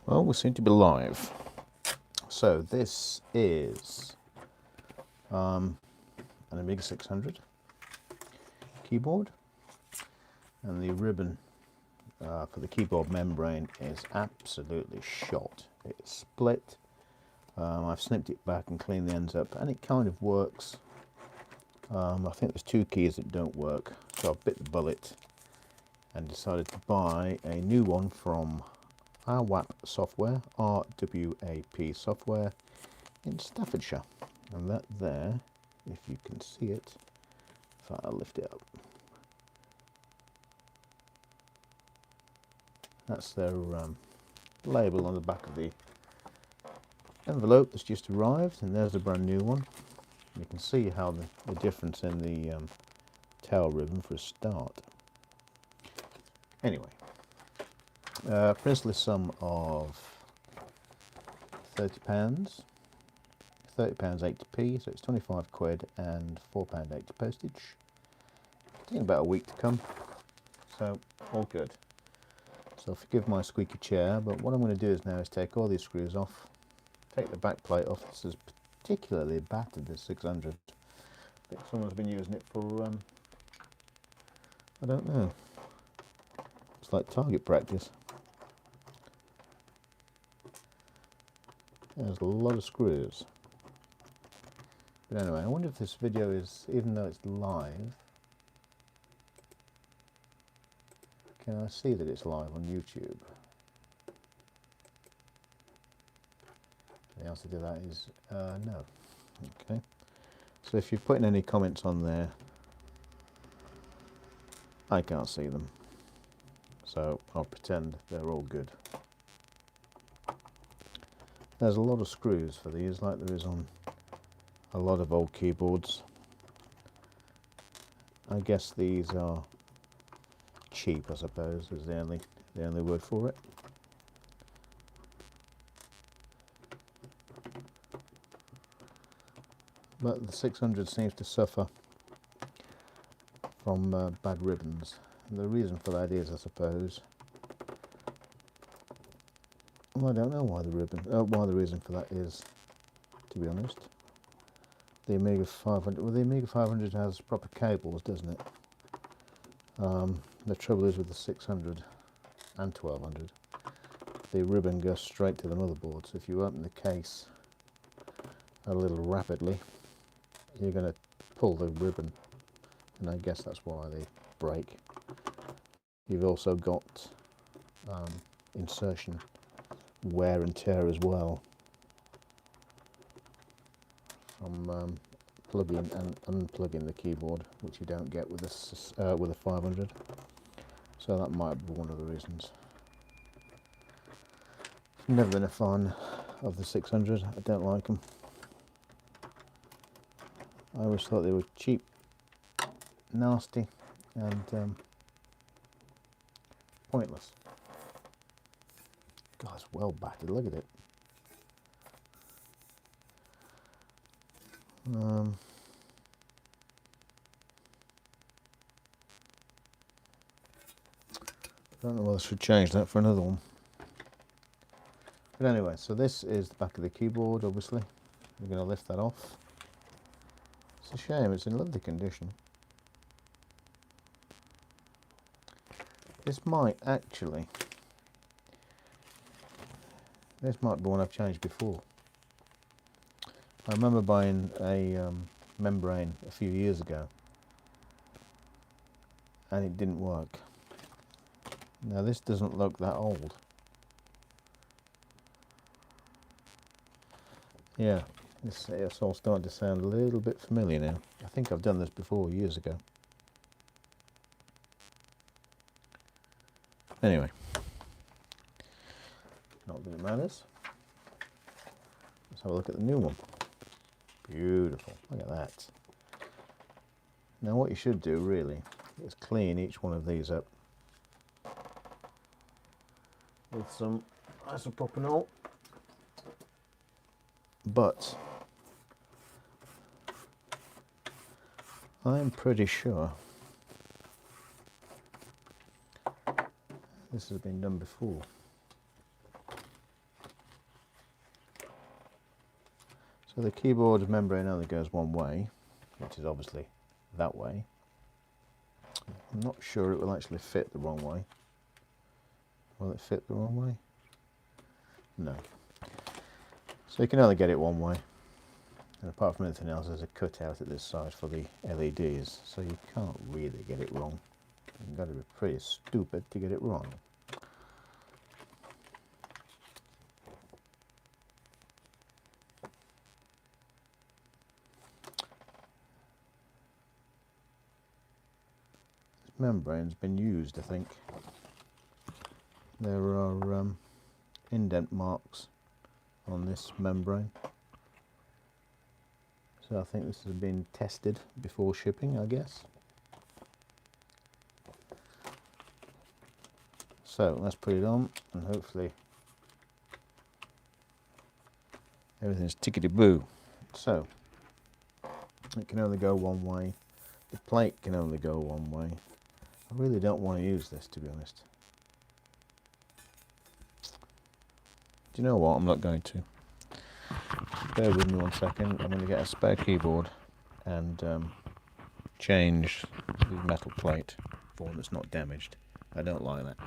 Well, we seem to be live. So this is an Amiga 600 keyboard, and the ribbon for the keyboard membrane is absolutely shot. It's split. I've snipped it back and cleaned the ends up, and it kind of works. I think there's two keys that don't work, so I bit the bullet and decided to buy a new one from RWAP software, RWAP software in Staffordshire. And that there, if you can see it, if I lift it up, that's their label on the back of the envelope that's just arrived, and there's a brand new one. You can see how the difference in the tail ribbon for a start. Anyway, princely sum of £30, £30 80p, so it's 25 quid and £4.80 postage. Taking about a week to come, so all good. So forgive my squeaky chair, but what I'm going to do now is take all these screws off, take the back plate off. This is particularly battered, this 600. I think someone's been using it for, I don't know, it's like target practice. There's a lot of screws. But anyway, I wonder if this video is, even though it's live, can I see that it's live on YouTube? The answer to that is no. Okay. So if you're putting any comments on there, I can't see them. So I'll pretend they're all good. There's a lot of screws for these, like there is on a lot of old keyboards. I guess these are cheap, I suppose, is the only word for it. But the 600 seems to suffer from bad ribbons. And the reason for that is, I suppose, well, I don't know why the reason for that is, to be honest. The Amiga 500, well, the Amiga 500 has proper cables, doesn't it? The trouble is with the 600 and 1200, the ribbon goes straight to the motherboard. So if you open the case a little rapidly, you're going to pull the ribbon, and I guess that's why they break. You've also got insertion wear and tear as well from plugging and unplugging the keyboard, which you don't get with a 500. So that might be one of the reasons. Never been a fan of the 600. I don't like them. I always thought they were cheap, nasty, and pointless. God, it's well battered. Look at it. I don't know whether I should change that for another one. But anyway, so this is the back of the keyboard, obviously. We're going to lift that off. It's a shame, it's in lovely condition. This might be one I've changed before. I remember buying a membrane a few years ago, and it didn't work. Now this doesn't look that old. Yeah, it's all starting to sound a little bit familiar now. I think I've done this before, years ago. Anyway, not that it matters. Let's have a look at the new one. Beautiful, look at that. Now what you should do really is clean each one of these up with some isopropyl, but I'm pretty sure this has been done before. So the keyboard membrane only goes one way, which is obviously that way. I'm not sure it will actually fit the wrong way. Will it fit the wrong way? No. So you can only get it one way. And apart from anything else, there's a cutout at this side for the LEDs, so you can't really get it wrong. You've got to be pretty stupid to get it wrong. This membrane's been used, I think. There are indent marks on this membrane. So I think this has been tested before shipping, I guess. So let's put it on, and hopefully everything's tickety-boo. So it can only go one way. The plate can only go one way. I really don't want to use this, to be honest. Do you know what? I'm not going to. Bear with me 1 second. I'm going to get a spare keyboard and change the metal plate for one that's not damaged. I don't like that.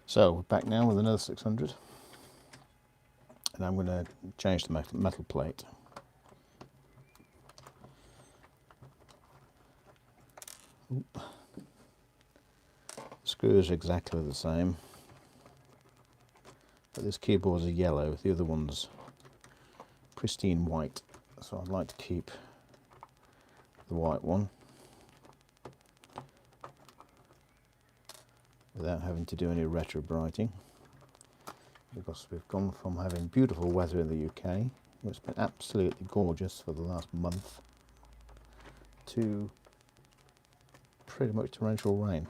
So we're back now with another 600, and I'm going to change the metal plate. Oop. Screws are exactly the same, but this keyboard's a yellow, the other one's pristine white, so I'd like to keep the white one without having to do any retro brighting, because we've gone from having beautiful weather in the UK, it's been absolutely gorgeous for the last month, to pretty much torrential rain.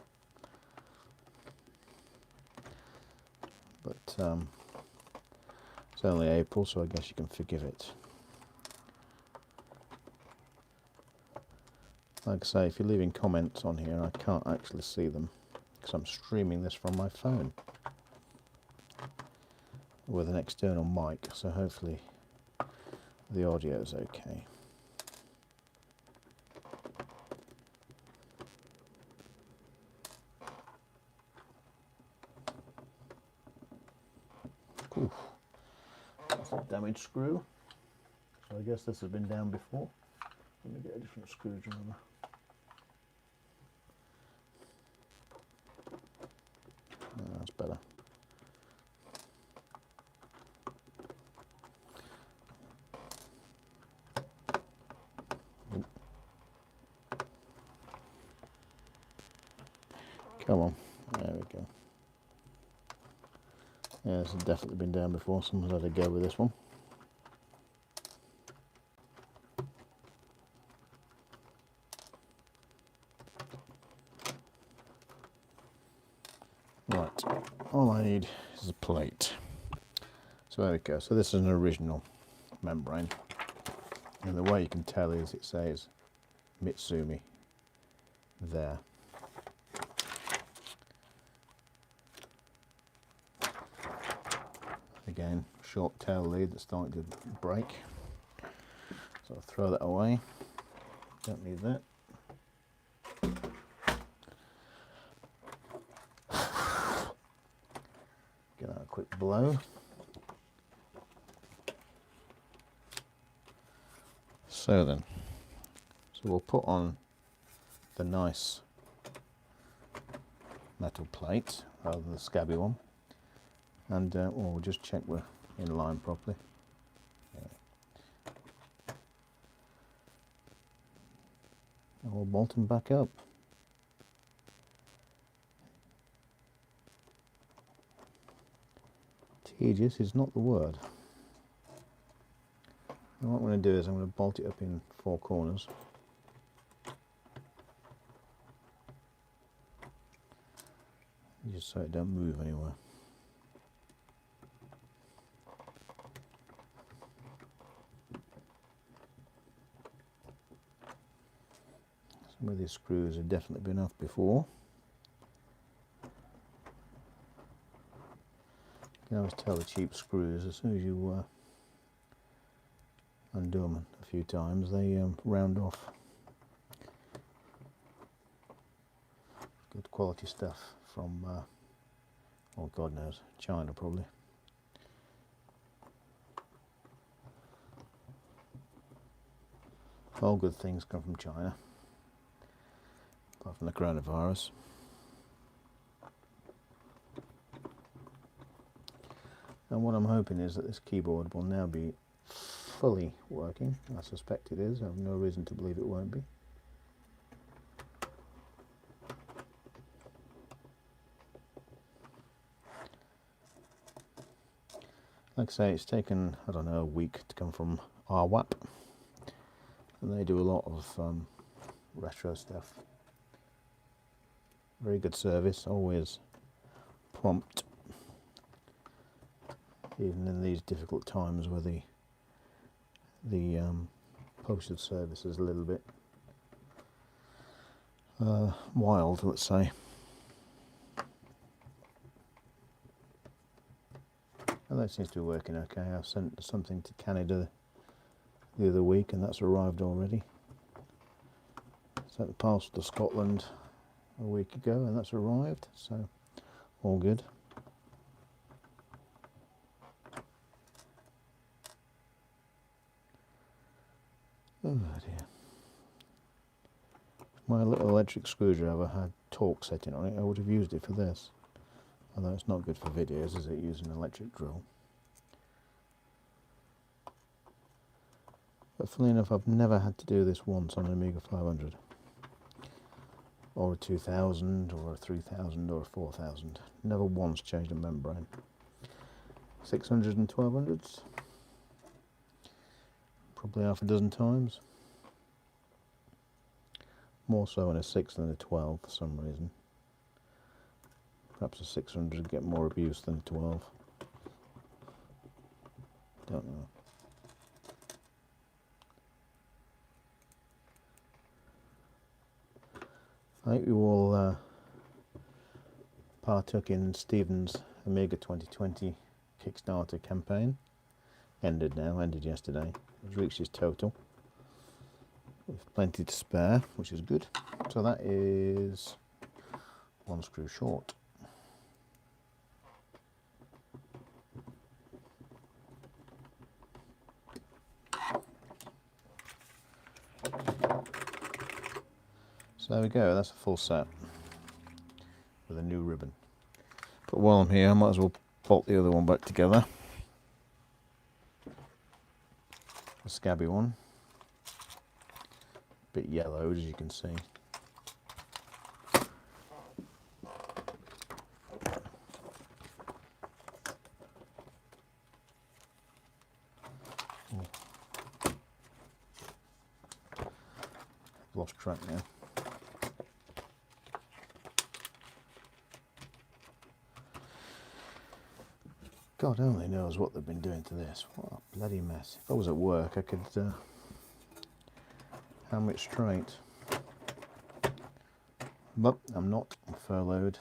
But it's only April, so I guess you can forgive it. Like I say, if you're leaving comments on here, I can't actually see them because I'm streaming this from my phone with an external mic, so hopefully the audio is okay. Oof. That's a damaged screw, so I guess this has been down before. Let me get a different screwdriver. That's better. Oop. Come on, there we go. Yeah, this has definitely been down before. Someone's had a go with this one. Right, all I need is a plate. So there we go. So this is an original membrane, and the way you can tell is it says Mitsumi there. Again, short tail lead that's starting to break, so I'll throw that away. Don't need that. Give that a quick blow. So then, we'll put on the nice metal plate rather than the scabby one, and we'll just check we're in line properly. Yeah. And we'll bolt them back up. Tedious is not the word. And what I'm going to do is I'm going to bolt it up in 4 corners. Just so it don't move anywhere. Some of these screws have definitely been off before. You can always tell the cheap screws as soon as you undo them a few times, they round off. Good quality stuff from, oh God knows, China probably. All good things come from China, apart from the coronavirus. And what I'm hoping is that this keyboard will now be fully working. I suspect it is. I have no reason to believe it won't be. Like I say, it's taken, I don't know, a week to come from RWAP. And they do a lot of retro stuff. Very good service, always prompt. Even in these difficult times where the postal service is a little bit wild, let's say. And that seems to be working okay. I've sent something to Canada the other week and that's arrived already. Sent the parcel to Scotland a week ago and that's arrived, so all good. Oh dear. If my little electric screwdriver had torque setting on it, I would have used it for this. Although it's not good for videos, is it, using an electric drill? But funnily enough, I've never had to do this once on an Amiga 500. Or a 2000, or a 3000, or a 4000. Never once changed a membrane. 600 and 1200s. Probably half a dozen times. More so in a 6 than a 12 for some reason. Perhaps a 600 would get more abuse than a 12. Don't know. I hope you all partook in Stephen's Amiga 2020 Kickstarter campaign. Ended yesterday. He's reached his total. With plenty to spare, which is good. So that is 1 screw short. So there we go, that's a full set with a new ribbon. But while I'm here, I might as well bolt the other one back together. A scabby one. A bit yellowed, as you can see. Lost track now. God only knows what they've been doing to this. What a bloody mess. If I was at work, I could hammer it straight. But I'm not. I'm furloughed.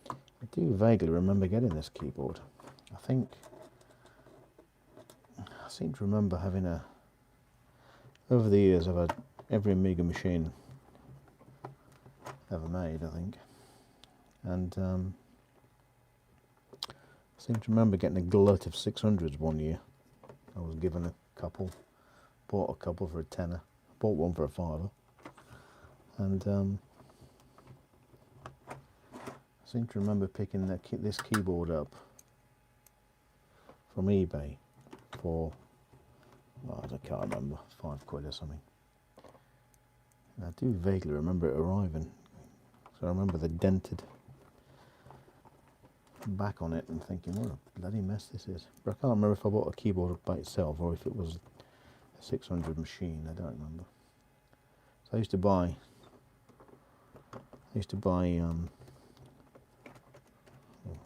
I do vaguely remember getting this keyboard. I seem to remember having over the years I've had every Amiga machine ever made, I think. And I seem to remember getting a glut of 600s one year. I was given a couple, bought a couple for a tenner, bought one for a £5. And seem to remember picking this keyboard up from eBay for, well, I can't remember, £5 or something. And I do vaguely remember it arriving, so I remember the dented back on it and thinking, what a bloody mess this is. But I can't remember if I bought a keyboard by itself or if it was a 600 machine. I don't remember. So I used to buy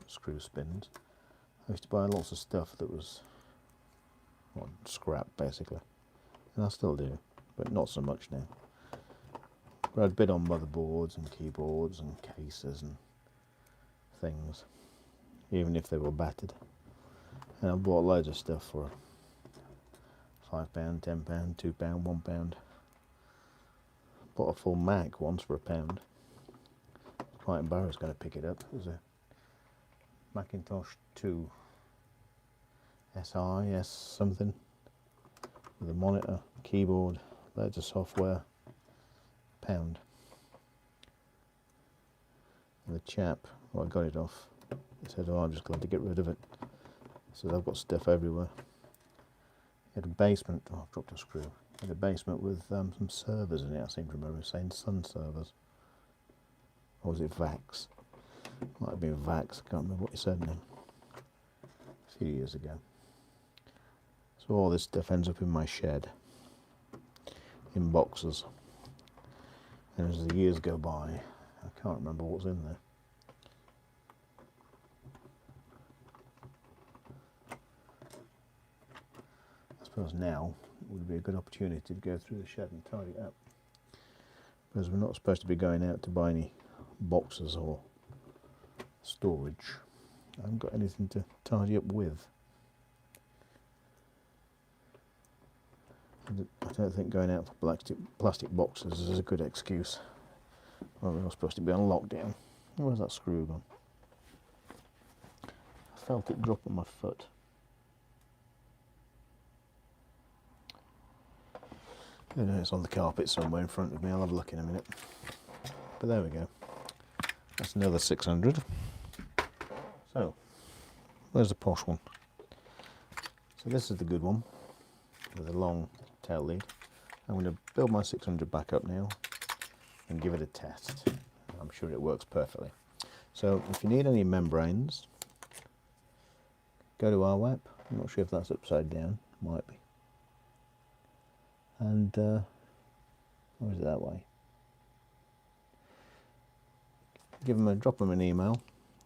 screw spins. I used to buy lots of stuff that was, well, scrap basically, and I still do, but not so much now. But I'd bid on motherboards and keyboards and cases and things, even if they were battered. And I bought loads of stuff for £5, £10, £2, £1. Bought a full Mac once for £1. Quite embarrassed going to pick it up. It was a Macintosh 2 SIS something with a monitor, keyboard, loads of software, £1. And the chap who I got it off, he said, oh, I'm just glad to get rid of it. He said, I've got stuff everywhere. He had a basement, oh, I've dropped a screw. He had a basement with some servers in it, I seem to remember saying Sun servers. Or was it VAX? Might have been VAX, I can't remember what he said now. A few years ago. So all this stuff ends up in my shed, in boxes. And as the years go by, I can't remember what's in there. I suppose now would be a good opportunity to go through the shed and tidy it up. Because we're not supposed to be going out to buy any boxes or storage. I haven't got anything to tidy up with. I don't think going out for plastic boxes is a good excuse. Well, we're not supposed to be on lockdown. Where's that screw gone? I felt it drop on my foot. I know it's on the carpet somewhere in front of me. I'll have a look in a minute. But there we go. That's another 600. So, where's the posh one? So this is the good one with a long tail lead. I'm going to build my 600 back up now and give it a test. I'm sure it works perfectly. So if you need any membranes, go to RWAP. I'm not sure if that's upside down, might be. And or is it that way? Drop them an email.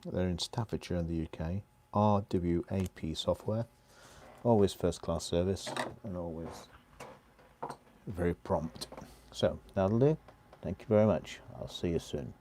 They're in Staffordshire in the UK. RWAP software. Always first class service and always very prompt. So that'll do. Thank you very much. I'll see you soon.